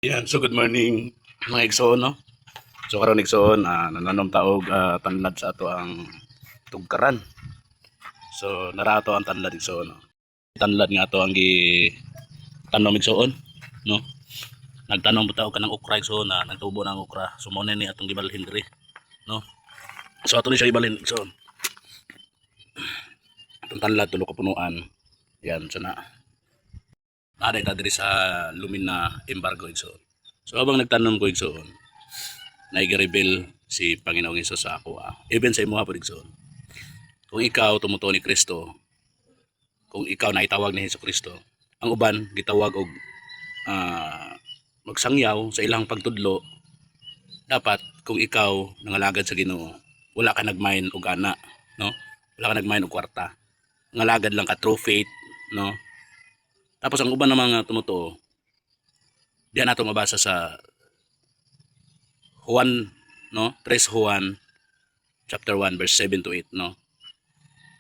Yan, so good morning mga igsoon, no? So karon igsoon, nananom taog tanlad sa ato ang tugkaran. So narato ang tanlad igsoon, no? Tanlad nga ato ang gi tanom igsoon, no? Nagtanom ta og kanang okra igsoon na nagtubo na ang okra. So mo ni atong gibalhin diri, no? So ato ni siya ibalhin igsoon. Atong tanlad tulo ka punuan. Yan, so na diri sa lumin na embargo igsoon. So habang nagtanom ko igsoon, nai-reveal si Panginoong Hesus sa ako. Even sa imo hapon igsoon. Kung ikaw tumutuo ni Kristo, kung ikaw naitawag ni Hesus Kristo, ang uban gitawag og magsangyaw sa ilang pagtudlo. Dapat kung ikaw nangalagad sa Ginoo, wala ka nagmain og ana, no? Wala ka nagmain og kwarta. Ngalagad lang ka through faith, no? Tapos ang uban ng mga tumutuo, diyan nato mabasa sa Juan, no? 3 Juan chapter 1 verse 7 to 8, no?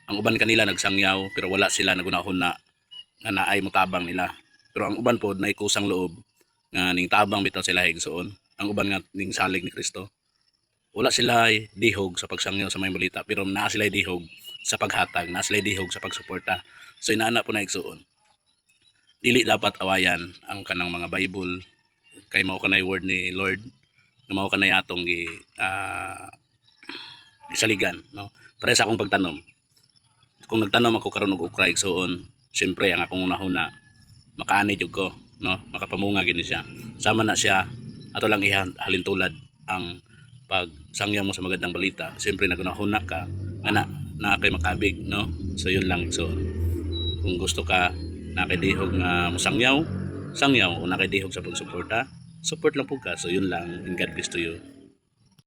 Ang uban kanila nagsangyaw pero wala sila nagunahon na nga naay mutabang nila. Pero ang uban pod naay kusang loob nga ning tabang bitaw sila higsoon. Ang uban nga ning salig ni Kristo. Wala sila dihog sa pagsangyaw sa may balita pero naa sila dihog sa paghatag, naa sila dihog sa pagsuporta. So inaana po na higsoon. Dili dapat awayan ang kanang mga Bible kay mao kanay word ni Lord na mao kanay atong gisaligan, no? Para sa akong pagtanom, kung nagtanom ako karon og okra igsoon, siyempre ang akong unahuna makaani jud ko, no? Makapamunga gini siya. Sama na siya ato lang ihalintulad ang pagsangyaw mo sa magandang balita. Siyempre nagunahuna ka nga na kay makabig, no? So yun lang igsoon. Kung gusto ka nakidihog nga musangyaw, sangyaw. Kung nakidihog sa pagsuporta, support lang po ka. So yun lang, and God bless to you.